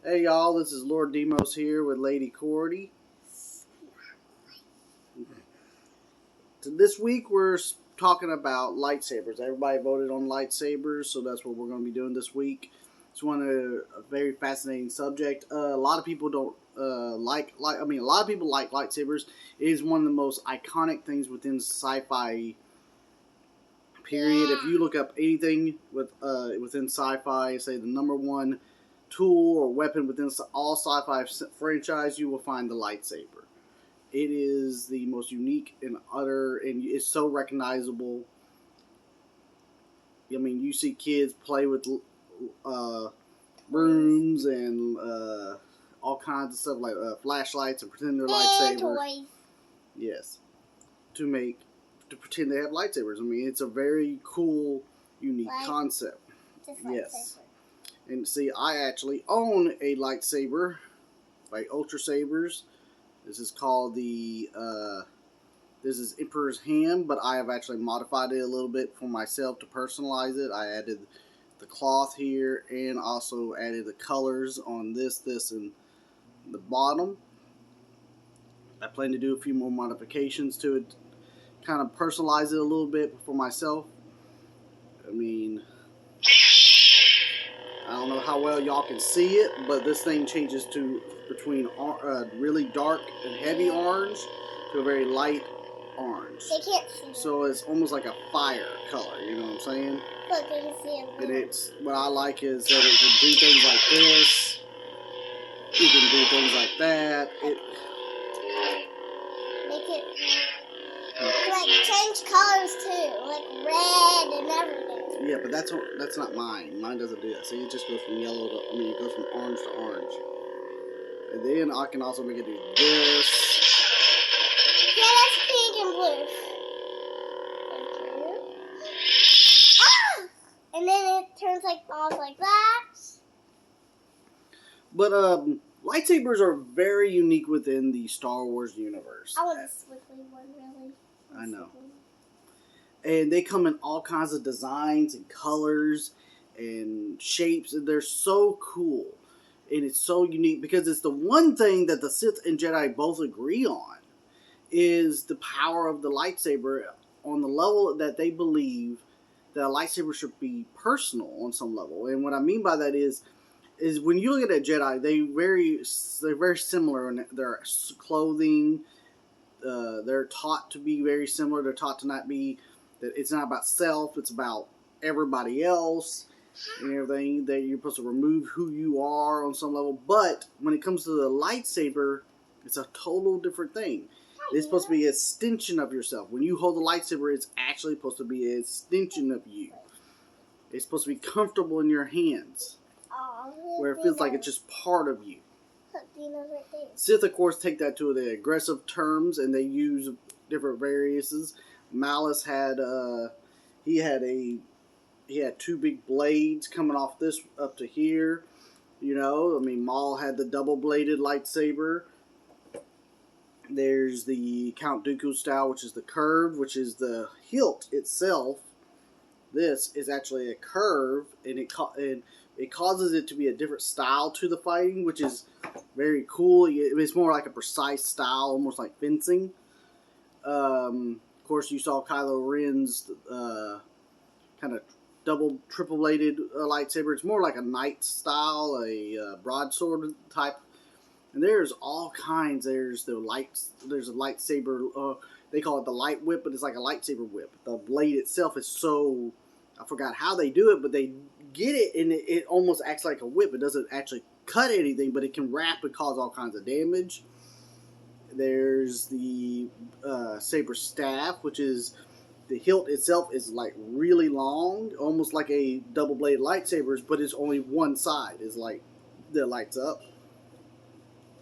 Hey y'all, this is Lord Demos here with Lady Cordie. So this week we're talking about lightsabers. Everybody voted on lightsabers, so that's what we're going to be doing this week. It's a very fascinating subject. A lot of people don't a lot of people like lightsabers. It is one of the most iconic things within sci-fi. Period. If you look up anything within sci-fi, say the number one tool or weapon within all sci-fi franchise, you will find the lightsaber. It is the most unique and it's so recognizable. I mean, you see kids play with brooms and all kinds of stuff like flashlights and pretend they're lightsabers. Toys. Yes, to pretend they have lightsabers. I mean, it's a very cool, unique concept. Yes. And see, I actually own a lightsaber by Ultra Sabers. This is called this is Emperor's Hand, but I have actually modified it a little bit for myself to personalize it. I added the cloth here and also added the colors on this, and the bottom. I plan to do a few more modifications to it, kind of personalize it a little bit for myself. I mean, I don't know how well y'all can see it, but this thing changes to between really dark and heavy orange to a very light orange. They can't see it. So it's almost like a fire color, you know what I'm saying? Look, they can see it. And it's, what I like is that it can do things like this. You can do things like that. Make it like change colors too, like red and everything. Yeah, but that's not mine. Mine doesn't do that. See, it just goes from yellow to, it goes from orange to orange. And then I can also make it do this. Yeah, that's pink and blue. Ah! And then it turns off like that. But lightsabers are very unique within the Star Wars universe. I want a squiggly one, really. I know. And they come in all kinds of designs and colors and shapes, and they're so cool. And it's so unique because it's the one thing that the Sith and Jedi both agree on is the power of the lightsaber on the level that they believe that a lightsaber should be personal on some level. And what I mean by that is when you look at a Jedi, they're very similar in their clothing. They're taught to be very similar. They're taught to not be that it's not about self. It's about everybody else and everything. That you're supposed to remove who you are on some level. But when it comes to the lightsaber, it's a total different thing. It's supposed to be an extension of yourself. When you hold the lightsaber, it's actually supposed to be an extension of you. It's supposed to be comfortable in your hands, where it feels like it's just part of you. Sith, of course, take that to the aggressive terms, and they use different variances. Malice had he had two big blades coming off this up to here. You know, I mean, Maul had the double-bladed lightsaber. There's the Count Dooku style, which is the curved, which is the hilt itself. This is actually a curve, and it causes it to be a different style to the fighting, which is very cool. It's more like a precise style, almost like fencing. Of course, you saw Kylo Ren's kind of triple-bladed lightsaber. It's more like a knight style, a broadsword type. And there's all kinds. There's a lightsaber. They call it the light whip, but it's like a lightsaber whip. The blade itself is so, I forgot how they do it, but they get it, and it almost acts like a whip. It doesn't actually cut anything, but it can wrap and cause all kinds of damage. There's the saber staff, which is the hilt itself is like really long, almost like a double-bladed lightsabers, but it's only one side is like that lights up.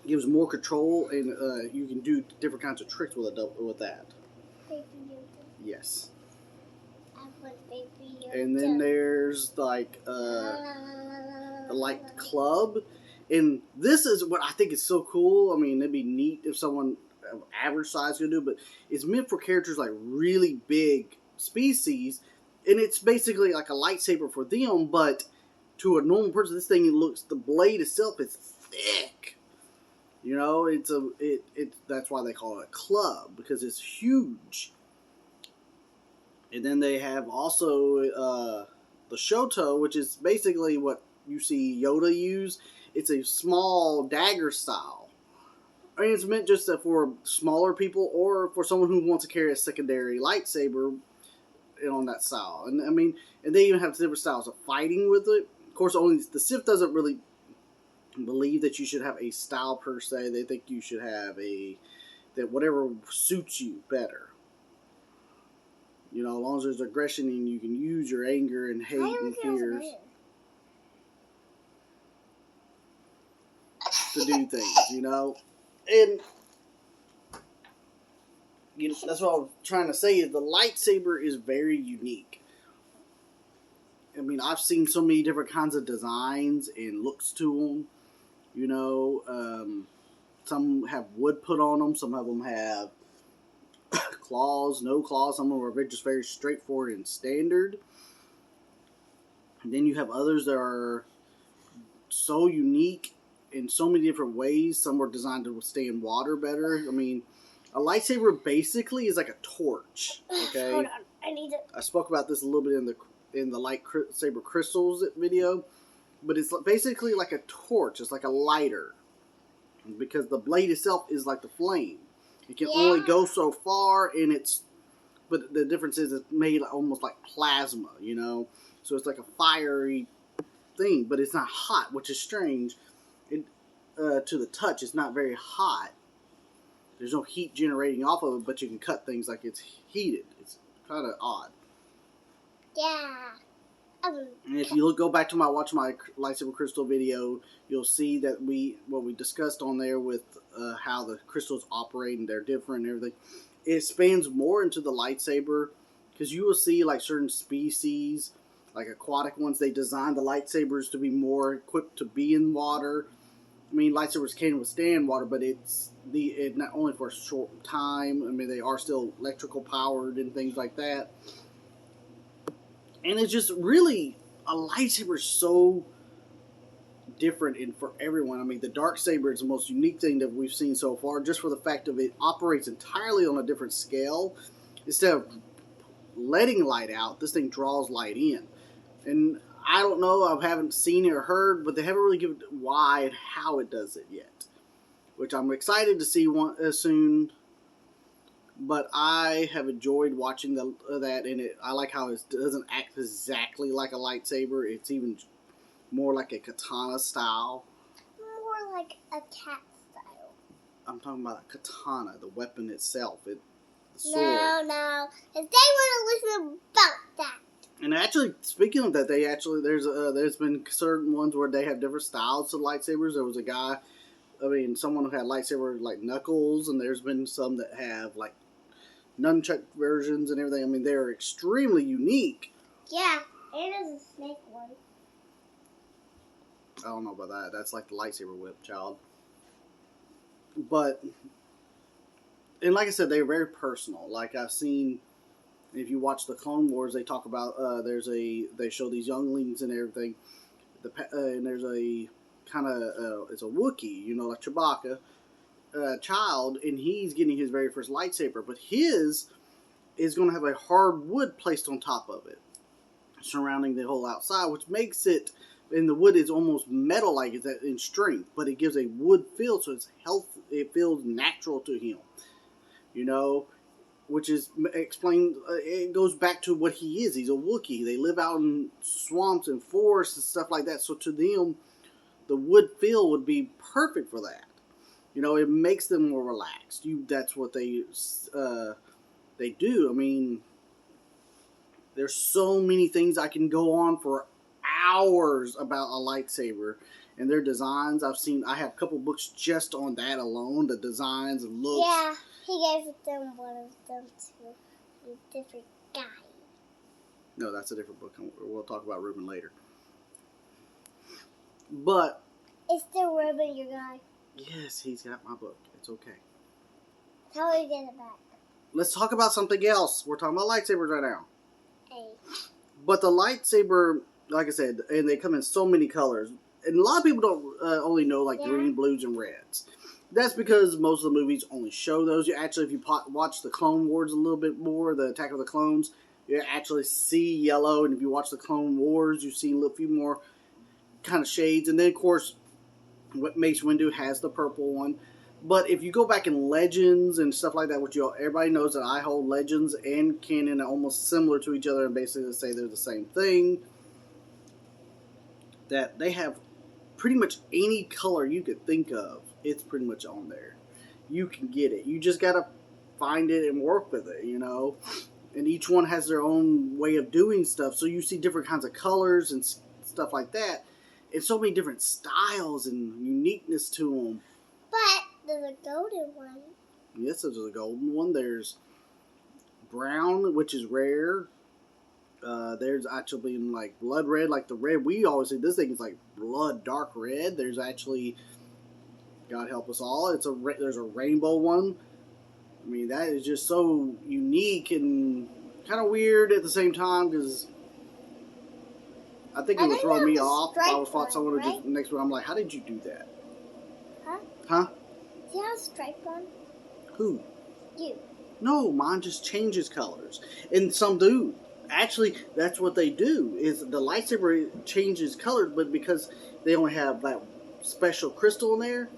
Gives more control, and you can do different kinds of tricks with that. Yes. And then there's like the light club, and this is what I think is so cool. I mean, it'd be neat if someone of average size could do, but it's meant for characters like really big species, and it's basically like a lightsaber for them, but to a normal person, this thing the blade itself is thick. You know, that's why they call it a club, because it's huge. And then they have also the shoto, which is basically what you see Yoda use. It's a small dagger style. I mean, it's meant just for smaller people or for someone who wants to carry a secondary lightsaber on that style. And I mean, and they even have different styles of fighting with it. Of course, only the Sith doesn't really believe that you should have a style per se. They think you should have that whatever suits you better. You know, as long as there's aggression and you can use your anger and hate and fears to do things, you know. And you know, that's what I'm trying to say is the lightsaber is very unique. I mean, I've seen so many different kinds of designs and looks to them. You know, some have wood put on them. Some of them have claws, no claws. Some of them are just very straightforward and standard. And then you have others that are so unique in so many different ways. Some are designed to withstand water better. I mean, a lightsaber basically is like a torch. Okay. Hold on, I need to. I spoke about this a little bit in the lightsaber crystals video, but it's basically like a torch. It's like a lighter, because the blade itself is like the flame. It can only go so far, but the difference is it's made almost like plasma, you know. So it's like a fiery thing, but it's not hot, which is strange. To the touch, it's not very hot. There's no heat generating off of it, but you can cut things like it's heated. It's kind of odd. Yeah. And if you go back to watch my lightsaber crystal video, you'll see that what we discussed on there with how the crystals operate and they're different and everything. It spans more into the lightsaber, because you will see like certain species, like aquatic ones, they design the lightsabers to be more equipped to be in water. I mean, lightsabers can withstand water, but it's not only for a short time. I mean, they are still electrical powered and things like that. And it's just really, a lightsaber is so different for everyone. I mean, the dark saber is the most unique thing that we've seen so far, just for the fact of it operates entirely on a different scale. Instead of letting light out, this thing draws light in. And I don't know, I haven't seen it or heard, but they haven't really given why and how it does it yet. Which I'm excited to see soon. But I have enjoyed watching that, and I like how it doesn't act exactly like a lightsaber. It's even more like a katana style. More like a cat style. I'm talking about a katana, the weapon itself. The sword. No. If they want to listen about that. And actually, speaking of that, there's been certain ones where they have different styles of lightsabers. There was a guy, someone who had lightsaber like Knuckles, and there's been some that have like nunchuck versions and everything. I mean, they're extremely unique. Yeah, and there's a snake one. I don't know about that. That's like the lightsaber whip, child. But, and like I said, they're very personal. Like I've seen, if you watch the Clone Wars, they talk about they show these younglings and everything. And there's a kind of it's a Wookiee, you know, like Chewbacca. Child, and he's getting his very first lightsaber, but his is going to have a hard wood placed on top of it, surrounding the whole outside, which makes it, and the wood is almost metal-like in strength, but it gives a wood feel, so it feels natural to him, you know, which is explained, it goes back to what he is. He's a Wookiee. They live out in swamps and forests and stuff like that, so to them, the wood feel would be perfect for that. You know, it makes them more relaxed. That's what they do. I mean, there's so many things I can go on for hours about a lightsaber and their designs. I have a couple books just on that alone, the designs and looks. Yeah, he gave them one of them to a different guy. No, that's a different book. We'll talk about Ruben later. But Is still Ruben your guy? Yes, he's got my book. It's okay. How will you get it back? Let's talk about something else. We're talking about lightsabers right now. Hey. But the lightsaber, like I said, and they come in so many colors. and a lot of people don't only know like green, blues, and reds. That's because most of the movies only show those. You actually, if you watch the Clone Wars a little bit more, the Attack of the Clones, you actually see yellow. And if you watch the Clone Wars, you see a few more kind of shades. And then, of course, Mace Windu has the purple one. But if you go back in Legends and stuff like that, which everybody knows that I hold Legends and canon almost similar to each other and basically say they're the same thing, that they have pretty much any color you could think of, it's pretty much on there. You can get it. You just gotta find it and work with it, you know? And each one has their own way of doing stuff, so you see different kinds of colors and stuff like that, and so many different styles and uniqueness to them. But there's a golden one. Yes, there's a golden one. There's brown, which is rare. There's actually like blood red, like the red we always say. This thing is like blood dark red. There's actually, God help us all, there's a rainbow one. I mean, that is just so unique and kind of weird at the same time because I think it would throw me off if I thought someone would just next one. I'm like, how did you do that? Huh? Do you have a striped one? Who? You. No, mine just changes colors, and some do. Actually, that's what they do. Is the lightsaber changes colors, but because they only have that special crystal in there,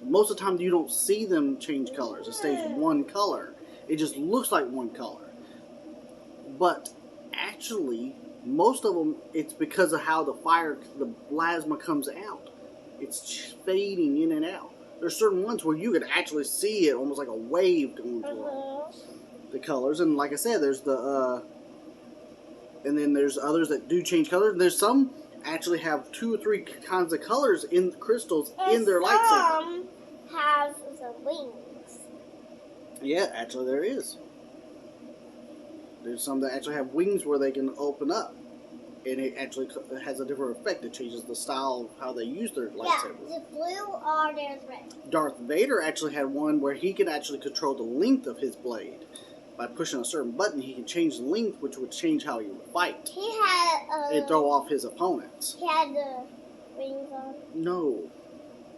most of the time you don't see them change colors. It stays one color. It just looks like one color. But actually, most of them, it's because of how the plasma comes out. It's fading in and out. There's certain ones where you can actually see it almost like a wave going through the colors. And like I said, there's and then there's others that do change colors. And there's some actually have 2 or 3 kinds of colors in crystals in their lightsaber. Some have the wings. Yeah, actually there is. There's some that actually have wings where they can open up. And it actually has a different effect. It changes the style of how they use their lightsaber. Yeah, the blue or there's red. Darth Vader actually had one where he could actually control the length of his blade. By pushing a certain button, he can change the length, which would change how he would fight. He had and throw off his opponents. He had the wings on. No.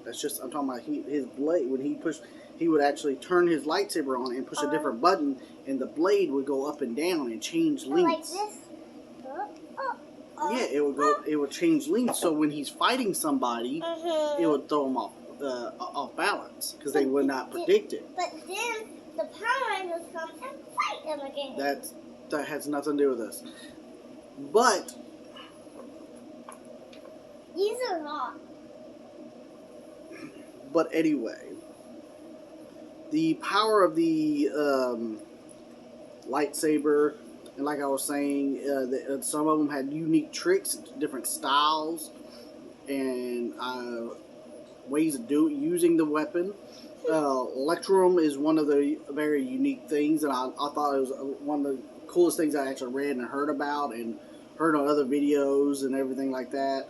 That's just, I'm talking about his blade. When he would actually turn his lightsaber on and push a different button, and the blade would go up and down and change lengths. Like this? Yeah, it would change lengths, so when he's fighting somebody, it would throw him off balance, because they would not predict it. But then the Power Rangers come and fight them again. That has nothing to do with this. But these are hot. But anyway, the power of the lightsaber, and like I was saying, some of them had unique tricks, different styles, and ways of using the weapon. Electrum is one of the very unique things, and I thought it was one of the coolest things I actually read and heard about, and heard on other videos and everything like that.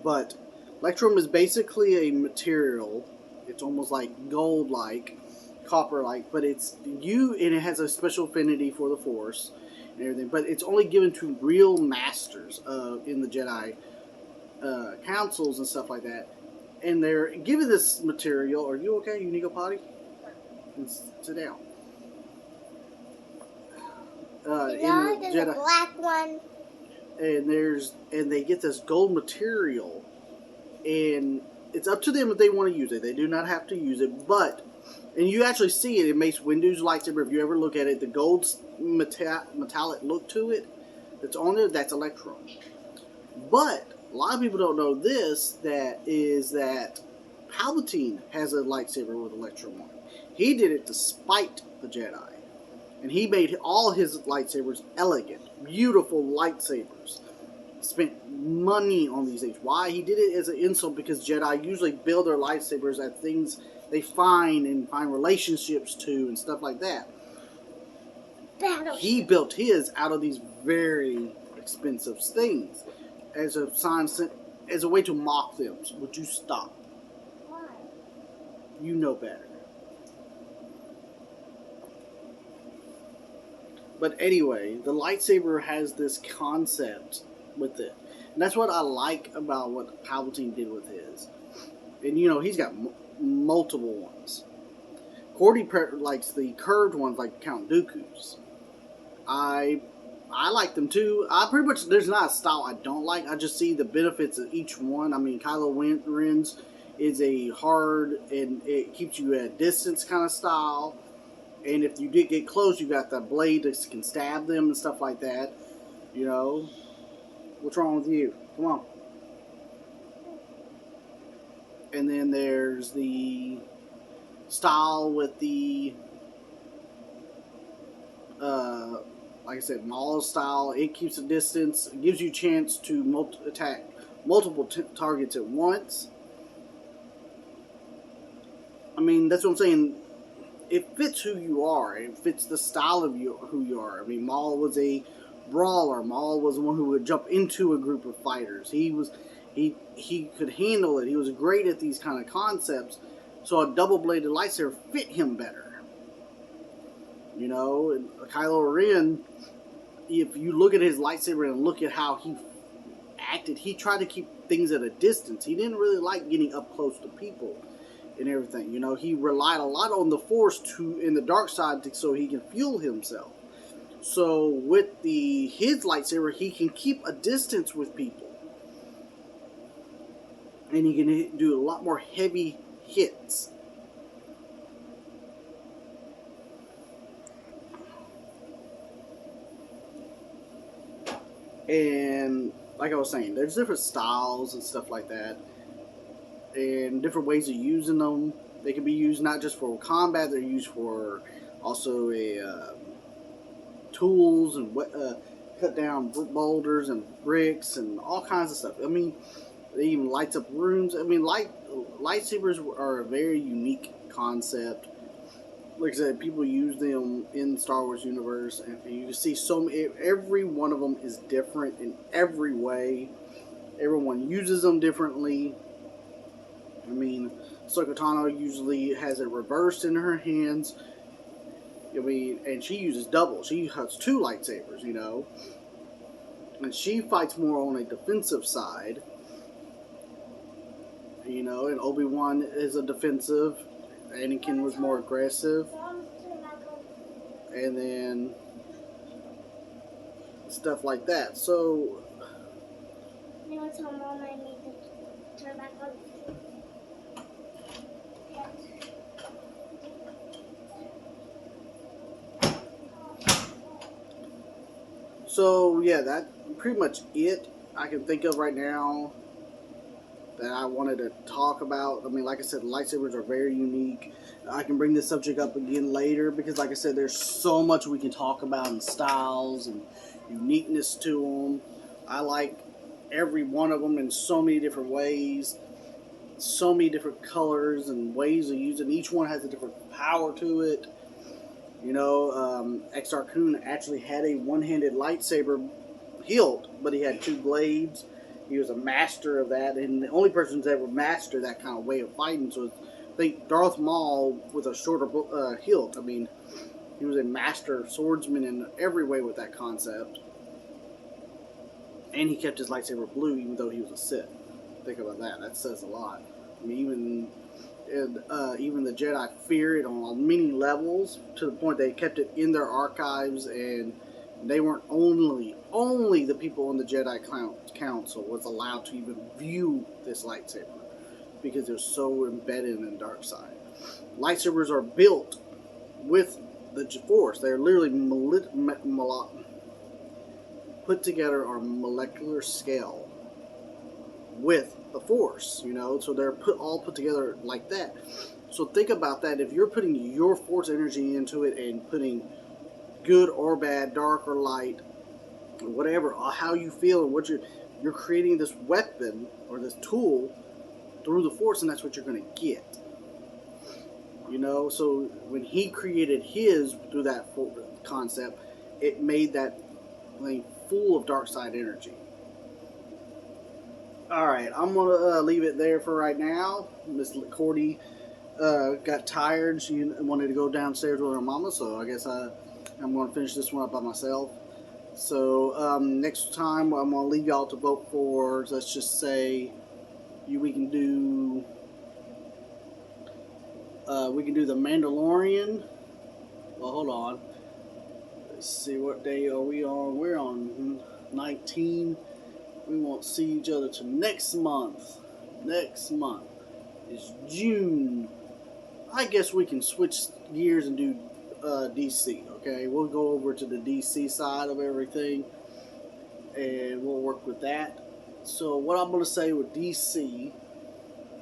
But Electrum is basically a material. It's almost like gold-like, copper-like, but and it has a special affinity for the Force and everything. But it's only given to real masters in the Jedi councils and stuff like that. And they're given this material. Are you okay? You need to go potty? Sit down. There's Jedi, a black one. And they get this gold material, and it's up to them if they want to use it. They do not have to use it, and you actually see it in Mace Windu's lightsaber. If you ever look at it, the gold metallic look to it that's on there, that's Electrum. But a lot of people don't know that Palpatine has a lightsaber with Electrum on it. He did it to spite the Jedi. And he made all his lightsabers elegant, beautiful lightsabers. Spent money on these things. Why? He did it as an insult because Jedi usually build their lightsabers at things they find and find relationships to and stuff like that. He built his out of these very expensive things as a sign, as a way to mock them. So would you stop? Why? You know better. But anyway, the lightsaber has this concept with it. And that's what I like about what Palpatine did with his. And you know, he's got multiple ones. Cordie likes the curved ones, like Count Dooku's. I like them too. I pretty much, there's not a style I don't like. I just see the benefits of each one. I mean, Kylo Ren's is a hard and it keeps you at distance kind of style. And if you did get close, you got the blade that can stab them and stuff like that. You know, what's wrong with you? Come on. And then there's the style with the like I said, Maul style. It keeps a distance. It gives you a chance to attack multiple targets at once. I mean, that's what I'm saying. It fits who you are. It fits the style of who you are. I mean, Maul was a brawler. Maul was the one who would jump into a group of fighters. He could handle it. He was great at these kind of concepts. So a double-bladed lightsaber fit him better. You know, and Kylo Ren, if you look at his lightsaber and look at how he acted, he tried to keep things at a distance. He didn't really like getting up close to people and everything. You know, he relied a lot on the Force in the dark side so he can fuel himself. So with his lightsaber, he can keep a distance with people. And he can do a lot more heavy hits. And like I was saying, there's different styles and stuff like that, and different ways of using them. They can be used not just for combat; they're used for also tools and cut down boulders and bricks and all kinds of stuff. I mean, they even lights up rooms. I mean, lightsabers are a very unique concept. Like I said, people use them in the Star Wars universe, and you can see every one of them is different in every way. Everyone uses them differently. I mean, Ahsoka Tano usually has it reversed in her hands. I mean, and she uses double. She has two lightsabers, you know. And she fights more on a defensive side. You know, and Obi-Wan is a defensive. Anakin was more aggressive, and then stuff like that. So, you know, tell Mom I need to turn back on. So yeah, that's pretty much it I can think of right now that I wanted to talk about. I mean, like I said, lightsabers are very unique. I can bring this subject up again later because, like I said, there's so much we can talk about in styles and uniqueness to them. I like every one of them in so many different ways, so many different colors and ways of using. Each one has a different power to it. You know, Exar Kun actually had a one-handed lightsaber hilt, but he had two blades. He was a master of that, and the only person who's ever mastered that kind of way of fighting. So I think Darth Maul with a shorter hilt. I mean, he was a master swordsman in every way with that concept. And he kept his lightsaber blue even though he was a Sith. Think about that. That says a lot. I mean, even the Jedi fear it on many levels to the point they kept it in their archives, and they weren't only the people on the Jedi Council was allowed to even view this lightsaber because they're so embedded in the dark side. Lightsabers are built with the Force. They're literally put together on a molecular scale with the Force, you know, so they're all put together like that. So think about that. If you're putting your Force energy into it and putting good or bad, dark or light, whatever, how you feel and what you're creating this weapon or this tool through the Force, and that's what you're going to get. You know, so when he created his through that concept, it made that thing full of dark side energy. Alright, I'm going to leave it there for right now. Miss Cordie got tired. She wanted to go downstairs with her mama, so I guess I'm going to finish this one up by myself. So next time I'm gonna leave y'all to vote for. Let's just say we can do the Mandalorian. Well, hold on. Let's see, what day are we on? We're on 19. We won't see each other till next month. Next month is June. I guess we can switch gears and do DC. Okay, we'll go over to the DC side of everything, and we'll work with that. So what I'm going to say with DC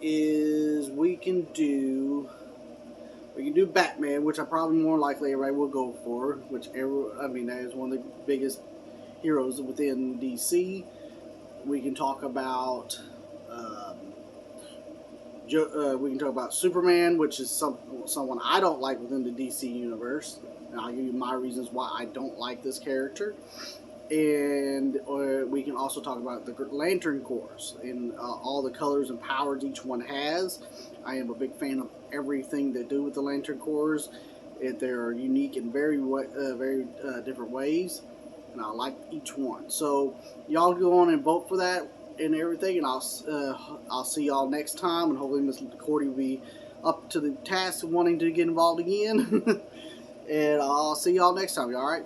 is we can do Batman, which I probably more likely everybody will go for. That is one of the biggest heroes within DC. We can talk about Superman, which is someone I don't like within the DC universe, and I'll give you my reasons why I don't like this character. And we can also talk about the Lantern Corps and all the colors and powers each one has. I am a big fan of everything they do with the Lantern Corps. They're unique in very different ways, and I like each one. So y'all go on and vote for that and everything, and I'll see y'all next time, and hopefully Miss Cordie will be up to the task of wanting to get involved again. And I'll see y'all next time. All right.